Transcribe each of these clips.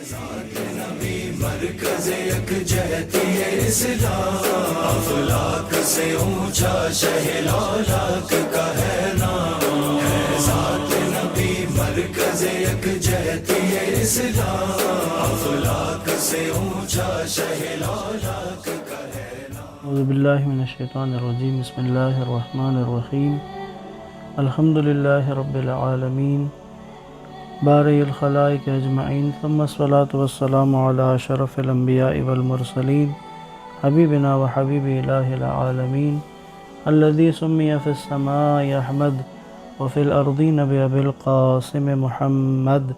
ذات نبی مرکز یکجہتی اسلام، افلاک سے اونچا شہلالاک کا ہے نام، ہے ذات نبی مرکز یکجہتی اسلام، افلاک سے اونچا شہلالاک کا ہے نام۔ اعوذ باللہ من الشیطان الرجیم، بسم اللہ الرحمن الرحیم، الحمدللہ رب العالمین، بارئ الخلائق اجمعین، ثم الصلاة والسلام علی اشرف الانبیاء والمرسلین، حبیبنا و حبیب الہ العالمین، الذی سمی فی السماء احمد وفی الارضین بابی القاسم محمد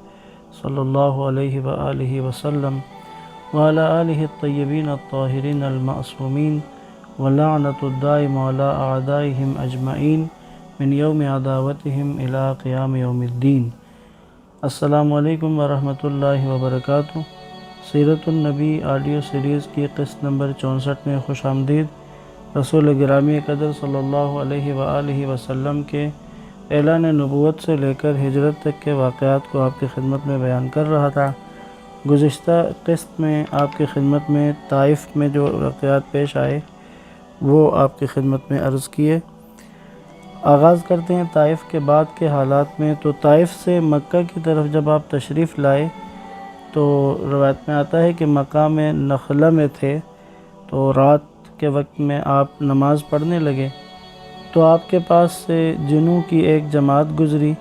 صلی اللہ علیہ وآلہ وسلم وعلی آلہ الطیبین الطاہرین المعصومین ولعنۃ الدائم علی اعدائہم اجمعین من یوم عداوتہم الی قیام یوم الدین۔ السلام علیکم ورحمۃ اللہ وبرکاتہ۔ سیرت النبی آڈیو سیریز کی قسط نمبر 64 میں خوش آمدید۔ رسول گرامی قدر صلی اللہ علیہ وآلہ وسلم کے اعلان نبوت سے لے کر ہجرت تک کے واقعات کو آپ کی خدمت میں بیان کر رہا تھا۔ گزشتہ قسط میں آپ کی خدمت میں طائف میں جو واقعات پیش آئے وہ آپ کی خدمت میں عرض کیے۔ آغاز کرتے ہیں طائف کے بعد کے حالات میں۔ تو طائف سے مکہ کی طرف جب آپ تشریف لائے تو روایت میں آتا ہے کہ مقام نخلہ میں تھے، تو رات کے وقت میں آپ نماز پڑھنے لگے تو آپ کے پاس سے جنوں کی ایک جماعت گزری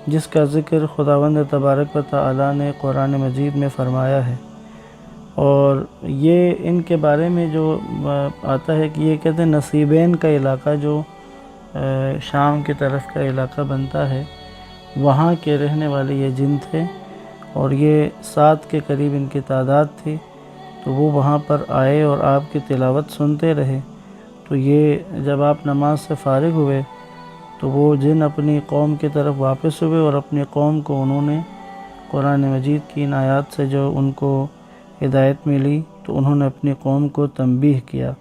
جس کا ذکر خداوند تبارک و تعالی نے قرآن مجید میں فرمایا ہے، اور یہ ان کے بارے میں جو آتا ہے کہ یہ کہتے ہیں نصیبین کا علاقہ جو شام کی طرف کا علاقہ بنتا ہے، وہاں کے رہنے والے یہ جن تھے، اور یہ 7 کے قریب ان کی تعداد تھی۔ تو وہ وہاں پر آئے اور آپ کی تلاوت سنتے رہے۔ تو یہ جب آپ نماز سے فارغ ہوئے تو وہ جن اپنی قوم کی طرف واپس ہوئے، اور اپنی قوم کو انہوں نے قرآن مجید کی ان آیات سے جو ان کو ہدایت ملی تو انہوں نے اپنی قوم کو تنبیہ کیا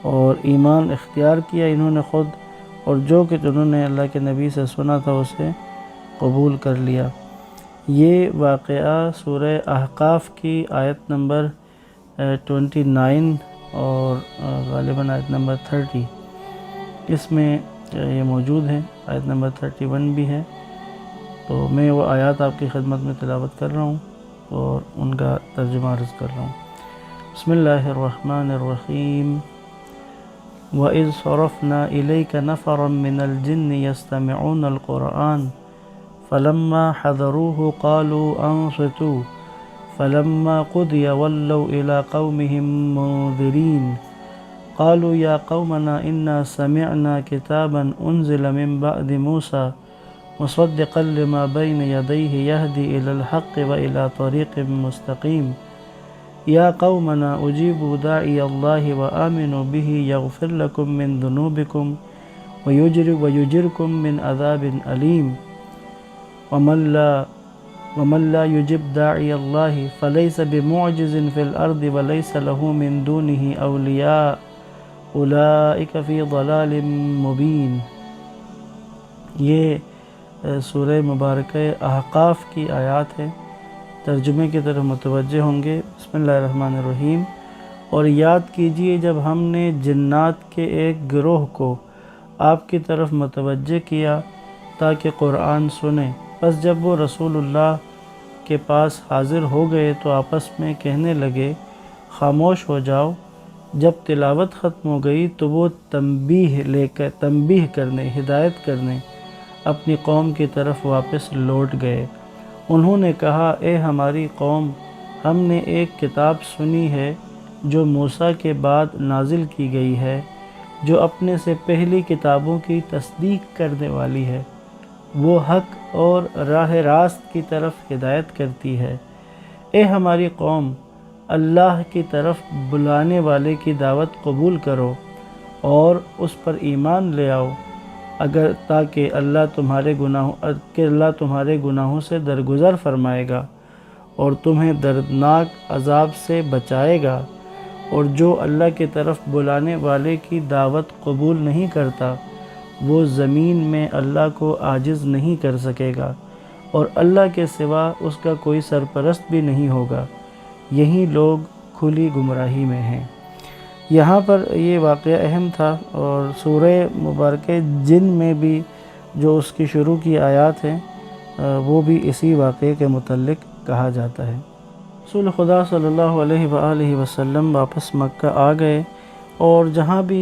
اور ایمان اختیار کیا انہوں نے خود، اور جو کہ انہوں نے اللہ کے نبی سے سنا تھا اسے قبول کر لیا۔ یہ واقعہ سورہ احقاف کی آیت نمبر 29 اور غالباً آیت نمبر 30 اس میں یہ موجود ہے، آیت نمبر 31 بھی ہے۔ تو میں وہ آیات آپ کی خدمت میں تلاوت کر رہا ہوں اور ان کا ترجمہ عرض کر رہا ہوں۔ بسم اللہ الرحمن الرحیم۔ وَإِذْ صَرَفْنَا إِلَيْكَ نَفَرًا مِّنَ الْجِنِّ يَسْتَمِعُونَ الْقُرْآنَ فَلَمَّا حَضَرُوهُ قَالُوا أَنصِتُوا فَلَمَّا قُضِيَ وَلَّوْا إِلَىٰ قَوْمِهِم مُّنذِرِينَ قَالُوا يَا قَوْمَنَا إِنَّا سَمِعْنَا كِتَابًا أُنزِلَ مِن بَعْدِ مُوسَىٰ مُصَدِّقًا لِّمَا بَيْنَ يَدَيْهِ يَهْدِي إِلَى الْحَقِّ وَإِلَىٰ طَرِيقٍ مُّسْتَقِيمٍ يَا قَوْمَنَا أُجِيبُوا دَاعِيَ اللَّهِ وَآمِنُوا بِهِ يَغْفِرْ لَكُم مِّن ذُنُوبِكُمْ وَيُجِرْكُم مِّنْ عَذَابٍ أَلِيمٍ وَمَن لَّا يُجِبْ دَاعِيَ اللَّهِ فَلَيْسَ بِمُعْجِزٍ فِي الْأَرْضِ وَلَيْسَ لَهُ مِن دُونِهِ أَوْلِيَاءُ أُولَٰئِكَ فِي ضَلَالٍ مُّبِينٍ۔ یہ سورہ مبارکہ احقاف کی آیات ہے۔ ترجمے کی طرف متوجہ ہوں گے۔ بسم اللہ الرحمن الرحیم۔ اور یاد کیجئے جب ہم نے جنات کے ایک گروہ کو آپ کی طرف متوجہ کیا تاکہ قرآن سنیں، پس جب وہ رسول اللہ کے پاس حاضر ہو گئے تو آپس میں کہنے لگے خاموش ہو جاؤ۔ جب تلاوت ختم ہو گئی تو وہ تنبیہ کرنے، ہدایت کرنے اپنی قوم کی طرف واپس لوٹ گئے۔ انہوں نے کہا اے ہماری قوم، ہم نے ایک کتاب سنی ہے جو موسیٰ کے بعد نازل کی گئی ہے، جو اپنے سے پہلی کتابوں کی تصدیق کرنے والی ہے، وہ حق اور راہ راست کی طرف ہدایت کرتی ہے۔ اے ہماری قوم، اللہ کی طرف بلانے والے کی دعوت قبول کرو اور اس پر ایمان لے آؤ، اگر تاکہ اللہ تمہارے گناہوں سے درگزر فرمائے گا اور تمہیں دردناک عذاب سے بچائے گا، اور جو اللہ کی طرف بلانے والے کی دعوت قبول نہیں کرتا وہ زمین میں اللہ کو عاجز نہیں کر سکے گا، اور اللہ کے سوا اس کا کوئی سرپرست بھی نہیں ہوگا، یہی لوگ کھلی گمراہی میں ہیں۔ یہاں پر یہ واقعہ اہم تھا، اور سورہ مبارکہ جن میں بھی جو اس کی شروع کی آیات ہیں وہ بھی اسی واقعے کے متعلق کہا جاتا ہے۔ رسول خدا صلی اللہ علیہ وآلہ وسلم واپس مکہ آ گئے، اور جہاں بھی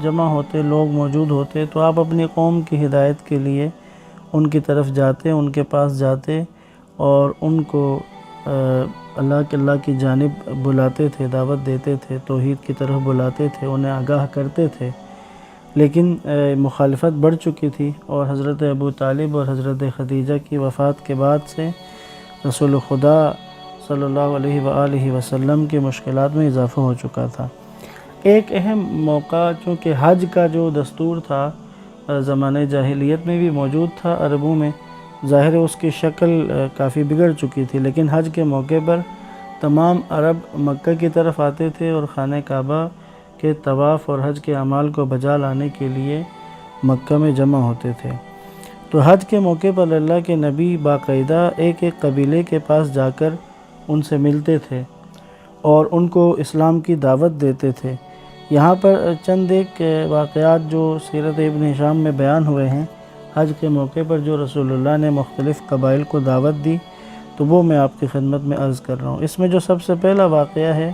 جمع ہوتے لوگ موجود ہوتے تو آپ اپنی قوم کی ہدایت کے لیے ان کی طرف جاتے، ان کے پاس جاتے اور ان کو اللہ کی جانب بلاتے تھے، دعوت دیتے تھے، توحید کی طرف بلاتے تھے، انہیں آگاہ کرتے تھے۔ لیکن مخالفت بڑھ چکی تھی، اور حضرت ابو طالب اور حضرت خدیجہ کی وفات کے بعد سے رسول خدا صلی اللہ علیہ وآلہ وسلم کی مشکلات میں اضافہ ہو چکا تھا۔ ایک اہم موقع، چونکہ حج کا جو دستور تھا زمانہ جاہلیت میں بھی موجود تھا عربوں میں، ظاہر ہے اس کی شکل کافی بگڑ چکی تھی، لیکن حج کے موقع پر تمام عرب مکہ کی طرف آتے تھے اور خانہ کعبہ کے طواف اور حج کے اعمال کو بجا لانے کے لیے مکہ میں جمع ہوتے تھے۔ تو حج کے موقع پر اللہ کے نبی باقاعدہ ایک ایک قبیلے کے پاس جا کر ان سے ملتے تھے اور ان کو اسلام کی دعوت دیتے تھے۔ یہاں پر چند ایک واقعات جو سیرت ابن ہشام میں بیان ہوئے ہیں، حج کے موقع پر جو رسول اللہ نے مختلف قبائل کو دعوت دی، تو وہ میں آپ کی خدمت میں عرض کر رہا ہوں۔ اس میں جو سب سے پہلا واقعہ ہے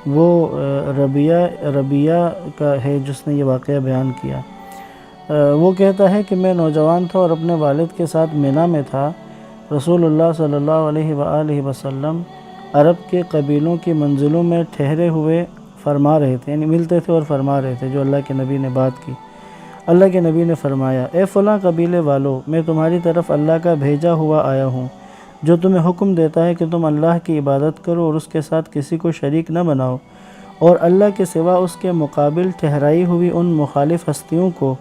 وہ ربیہ کا ہے، جس نے یہ واقعہ بیان کیا۔ وہ کہتا ہے کہ میں نوجوان تھا اور اپنے والد کے ساتھ مینا میں تھا۔ رسول اللہ صلی اللہ علیہ وآلہ وسلم عرب کے قبیلوں کی منزلوں میں ٹھہرے ہوئے فرما رہے تھے، یعنی ملتے تھے اور فرما رہے تھے جو اللہ کے نبی نے بات کی۔ اللہ کے نبی نے فرمایا، اے فلاں قبیلے والو، میں تمہاری طرف اللہ کا بھیجا ہوا آیا ہوں، جو تمہیں حکم دیتا ہے کہ تم اللہ کی عبادت کرو اور اس کے ساتھ کسی کو شریک نہ بناؤ، اور اللہ کے سوا اس کے مقابل ٹھہرائی ہوئی ان مخالف ہستیوں کو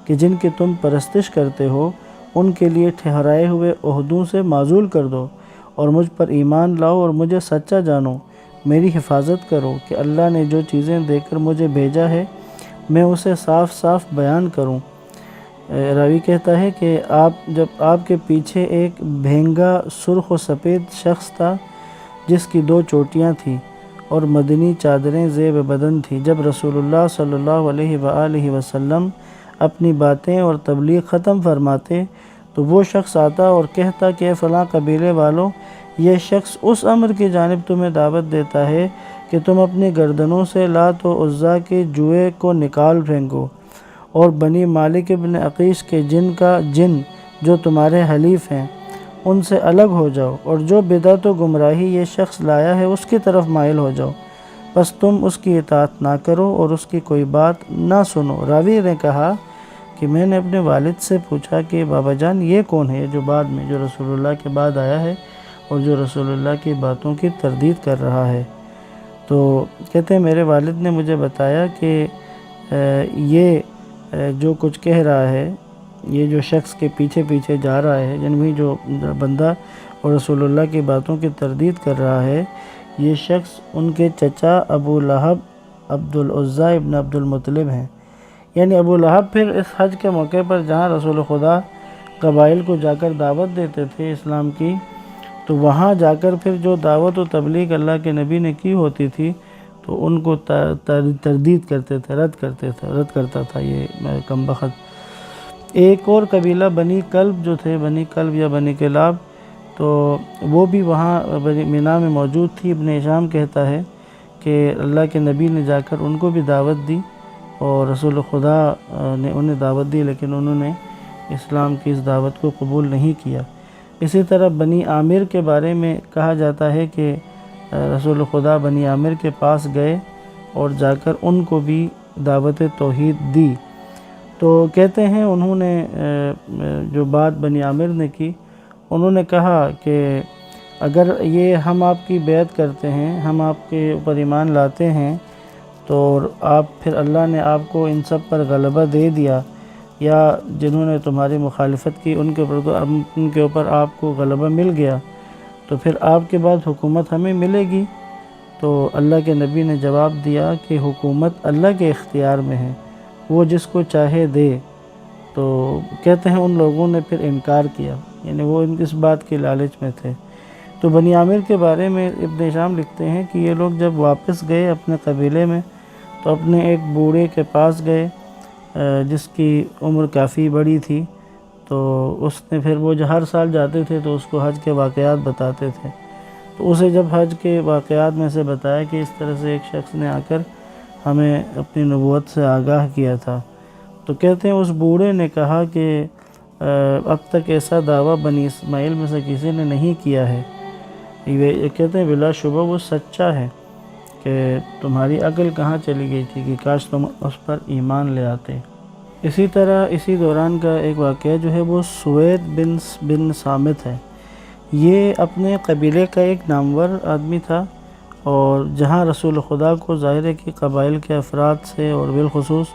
کہ جن کی تم پرستش کرتے ہو، ان کے لیے ٹھہرائے ہوئے عہدوں سے معزول کر دو، اور مجھ پر ایمان لاؤ اور مجھے سچا جانو، میری حفاظت کرو کہ اللہ نے جو چیزیں دے کر مجھے بھیجا ہے میں اسے صاف صاف بیان کروں۔ راوی کہتا ہے کہ جب آپ کے پیچھے ایک بھینگا سرخ و سفید شخص تھا جس کی 2 چوٹیاں تھیں اور مدنی چادریں زیب بدن تھیں۔ جب رسول اللہ صلی اللہ علیہ وآلہ وسلم اپنی باتیں اور تبلیغ ختم فرماتے تو وہ شخص آتا اور کہتا کہ فلاں قبیلے والوں، یہ شخص اس امر کی جانب تمہیں دعوت دیتا ہے کہ تم اپنی گردنوں سے لات و عزیٰ کے جوئے کو نکال پھینکو، اور بنی مالک ابن عقیش کے جن جو تمہارے حلیف ہیں ان سے الگ ہو جاؤ، اور جو بدعت و گمراہی یہ شخص لایا ہے اس کی طرف مائل ہو جاؤ، بس تم اس کی اطاعت نہ کرو اور اس کی کوئی بات نہ سنو۔ راوی نے کہا کہ میں نے اپنے والد سے پوچھا کہ بابا جان یہ کون ہے جو بعد میں جو رسول اللہ کے بعد آیا ہے اور جو رسول اللہ کی باتوں کی تردید کر رہا ہے؟ تو کہتے ہیں میرے والد نے مجھے بتایا کہ یہ جو کچھ کہہ رہا ہے، یہ جو شخص کے پیچھے پیچھے جا رہا ہے، یعنی جو بندہ اور رسول اللہ کی باتوں کی تردید کر رہا ہے، یہ شخص ان کے چچا ابو لہب عبد العزیٰ ابن عبد المطلب ہیں۔ یعنی ابو لہب پھر اس حج کے موقع پر جہاں رسول خدا قبائل کو جا کر دعوت دیتے تھے اسلام کی، تو وہاں جا کر پھر جو دعوت و تبلیغ اللہ کے نبی نے کی ہوتی تھی تو ان کو تردید کرتے تھے، رد کرتا تھا یہ کم بخت۔ ایک اور قبیلہ بنی کلب جو تھے، بنی کلب یا بنی کلاب، تو وہ بھی وہاں مینا میں موجود تھی۔ ابن ہشام کہتا ہے کہ اللہ کے نبی نے جا کر ان کو بھی دعوت دی اور رسول خدا نے انہیں دعوت دی، لیکن انہوں نے اسلام کی اس دعوت کو قبول نہیں کیا۔ اسی طرح بنی عامر کے بارے میں کہا جاتا ہے کہ رسول خدا بنی عامر کے پاس گئے اور جا کر ان کو بھی دعوت توحید دی۔ تو کہتے ہیں انہوں نے جو بات بنی عامر نے کی، انہوں نے کہا کہ اگر یہ ہم آپ کی بیعت کرتے ہیں، ہم آپ کے اوپر ایمان لاتے ہیں، تو آپ پھر اللہ نے آپ کو ان سب پر غلبہ دے دیا، یا جنہوں نے تمہاری مخالفت کی ان کے اوپر آپ کو غلبہ مل گیا، تو پھر آپ کے بعد حکومت ہمیں ملے گی۔ تو اللہ کے نبی نے جواب دیا کہ حکومت اللہ کے اختیار میں ہے، وہ جس کو چاہے دے۔ تو کہتے ہیں ان لوگوں نے پھر انکار کیا، یعنی وہ اس بات کے لالچ میں تھے۔ تو بنی عامر کے بارے میں ابن ہشام لکھتے ہیں کہ یہ لوگ جب واپس گئے اپنے قبیلے میں تو اپنے ایک بوڑھے کے پاس گئے جس کی عمر کافی بڑی تھی، تو اس نے پھر وہ جو ہر سال جاتے تھے تو اس کو حج کے واقعات بتاتے تھے، تو اسے جب حج کے واقعات میں سے بتایا کہ اس طرح سے ایک شخص نے آ کر ہمیں اپنی نبوت سے آگاہ کیا تھا، تو کہتے ہیں اس بوڑھے نے کہا کہ اب تک ایسا دعویٰ بنی اسماعیل میں سے کسی نے نہیں کیا ہے۔ یہ کہتے ہیں بلا شبہ وہ سچا ہے کہ تمہاری عقل کہاں چلی گئی تھی کہ کاش تم اس پر ایمان لے آتے۔ اسی طرح اسی دوران کا ایک واقعہ جو ہے وہ سوید بن صامت ہے۔ یہ اپنے قبیلے کا ایک نامور آدمی تھا، اور جہاں رسول خدا کو ظاہر ہے کہ قبائل کے افراد سے اور بالخصوص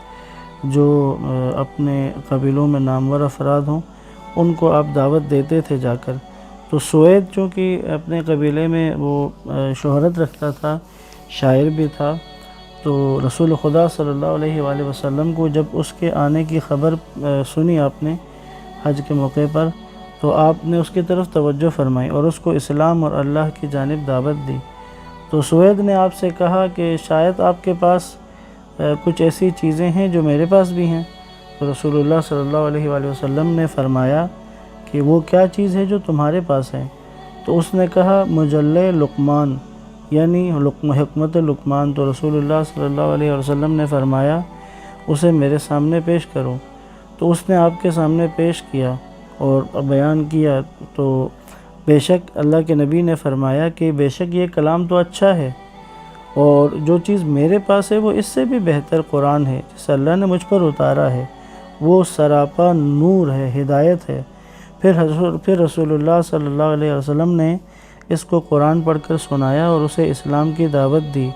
جو اپنے قبیلوں میں نامور افراد ہوں ان کو آپ دعوت دیتے تھے جا کر۔ تو سوید چونکہ اپنے قبیلے میں وہ شہرت رکھتا تھا، شاعر بھی تھا، تو رسول خدا صلی اللہ علیہ وآلہ وسلم کو جب اس کے آنے کی خبر سنی آپ نے حج کے موقع پر، تو آپ نے اس کی طرف توجہ فرمائی اور اس کو اسلام اور اللہ کی جانب دعوت دی۔ تو سوید نے آپ سے کہا کہ شاید آپ کے پاس کچھ ایسی چیزیں ہیں جو میرے پاس بھی ہیں۔ تو رسول اللہ صلی اللہ علیہ وآلہ وسلم نے فرمایا کہ وہ کیا چیز ہے جو تمہارے پاس ہے؟ تو اس نے کہا مجلہ لقمان، یعنی حکمت لقمان۔ تو رسول اللہ صلی اللہ علیہ وسلم نے فرمایا اسے میرے سامنے پیش کرو۔ تو اس نے آپ کے سامنے پیش کیا اور بیان کیا، تو بے شک اللہ کے نبی نے فرمایا کہ بے شک یہ کلام تو اچھا ہے، اور جو چیز میرے پاس ہے وہ اس سے بھی بہتر قرآن ہے جسے اللہ نے مجھ پر اتارا ہے، وہ سراپا نور ہے، ہدایت ہے۔ پھر رسول اللہ صلی اللہ علیہ وسلم نے اس کو قرآن پڑھ کر سنایا اور اسے اسلام کی دعوت دی،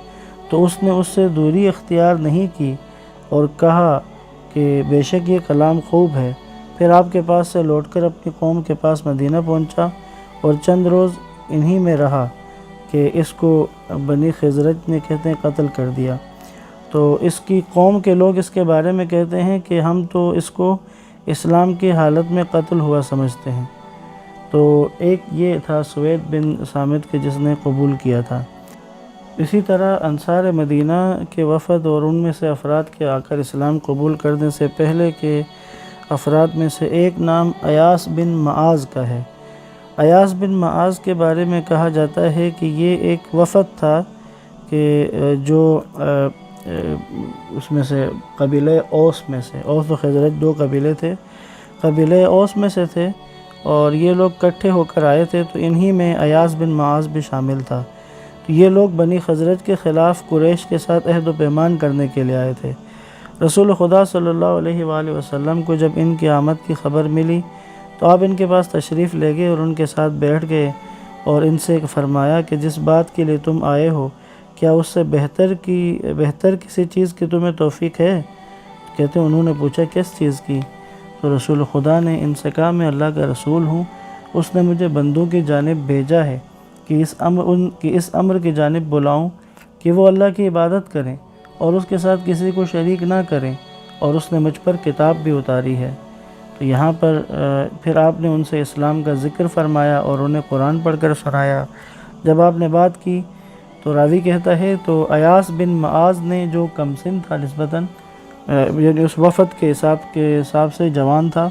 تو اس نے اس سے دوری اختیار نہیں کی اور کہا کہ بے شک یہ کلام خوب ہے۔ پھر آپ کے پاس سے لوٹ کر اپنی قوم کے پاس مدینہ پہنچا اور چند روز انہی میں رہا کہ اس کو بنی خزرج نے کہتے ہیں قتل کر دیا۔ تو اس کی قوم کے لوگ اس کے بارے میں کہتے ہیں کہ ہم تو اس کو اسلام کی حالت میں قتل ہوا سمجھتے ہیں۔ تو ایک یہ تھا سوید بن صامت کے جس نے قبول کیا تھا۔ اسی طرح انصار مدینہ کے وفد اور ان میں سے افراد کے آ کر اسلام قبول کرنے سے پہلے کے افراد میں سے ایک نام ایاس بن معاذ کا ہے۔ ایاس بن معاذ کے بارے میں کہا جاتا ہے کہ یہ ایک وفد تھا کہ جو اس میں سے قبیلہ اوس میں سے، اوس و خزرج دو قبیلے تھے، قبیلہ اوس میں سے تھے، اور یہ لوگ اکٹھے ہو کر آئے تھے، تو انہی میں ایاس بن معاذ بھی شامل تھا۔ تو یہ لوگ بنی خزرج کے خلاف قریش کے ساتھ عہد و پیمان کرنے کے لیے آئے تھے۔ رسول خدا صلی اللہ علیہ وآلہ وسلم کو جب ان کی آمد کی خبر ملی تو آپ ان کے پاس تشریف لے گئے اور ان کے ساتھ بیٹھ گئے اور ان سے فرمایا کہ جس بات کے لیے تم آئے ہو کیا اس سے بہتر کسی چیز کی تمہیں توفیق ہے؟ کہتے ہیں انہوں نے پوچھا کس چیز کی؟ تو رسول خدا نے ان سے کہا میں اللہ کا رسول ہوں، اس نے مجھے بندوں کی جانب بھیجا ہے کہ اس امر کی جانب بلاؤں کہ وہ اللہ کی عبادت کریں اور اس کے ساتھ کسی کو شریک نہ کریں، اور اس نے مجھ پر کتاب بھی اتاری ہے۔ تو یہاں پر پھر آپ نے ان سے اسلام کا ذکر فرمایا اور انہیں قرآن پڑھ کر سنایا۔ جب آپ نے بات کی تو راوی کہتا ہے تو ایاس بن معاذ نے جو کم سن تھا نسبتاً، یعنی اس وفد کے حساب سے جوان تھا،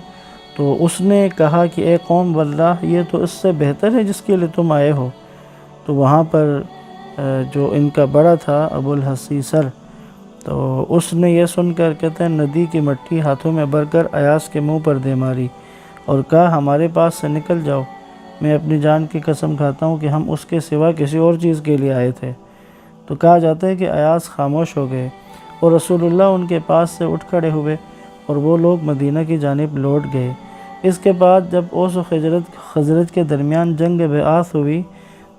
تو اس نے کہا کہ اے قوم واللہ یہ تو اس سے بہتر ہے جس کے لیے تم آئے ہو۔ تو وہاں پر جو ان کا بڑا تھا ابو الحسیسر، تو اس نے یہ سن کر کہتے ہیں ندی کی مٹی ہاتھوں میں بھر کر ایاس کے منہ پر دے ماری اور کہا ہمارے پاس سے نکل جاؤ، میں اپنی جان کی قسم کھاتا ہوں کہ ہم اس کے سوا کسی اور چیز کے لیے آئے تھے۔ تو کہا جاتا ہے کہ ایاس خاموش ہو گئے اور رسول اللہ ان کے پاس سے اٹھ کھڑے ہوئے اور وہ لوگ مدینہ کی جانب لوٹ گئے۔ اس کے بعد جب اوس و خزرج کے درمیان جنگ بعث ہوئی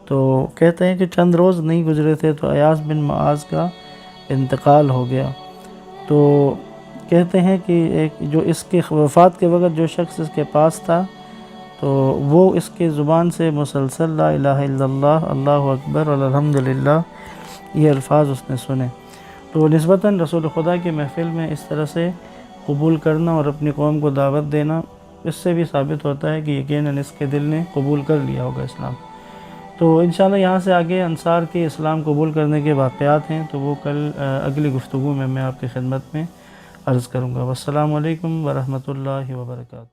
تو کہتے ہیں کہ چند روز نہیں گزرے تھے تو ایاس بن معاذ کا انتقال ہو گیا۔ تو کہتے ہیں کہ جو اس کی وفات کے وقت جو شخص اس کے پاس تھا تو وہ اس کی زبان سے مسلسل لا الہ الا اللہ، اللہ اکبر اور الحمدللہ یہ الفاظ اس نے سنے۔ تو نسبتاً رسول خدا کی محفل میں اس طرح سے قبول کرنا اور اپنی قوم کو دعوت دینا اس سے بھی ثابت ہوتا ہے کہ یقیناً اس کے دل نے قبول کر لیا ہوگا اسلام۔ تو انشاءاللہ یہاں سے آگے انصار کے اسلام قبول کرنے کے واقعات ہیں، تو وہ کل اگلی گفتگو میں آپ کی خدمت میں عرض کروں گا۔ والسلام علیکم ورحمۃ اللہ وبرکاتہ۔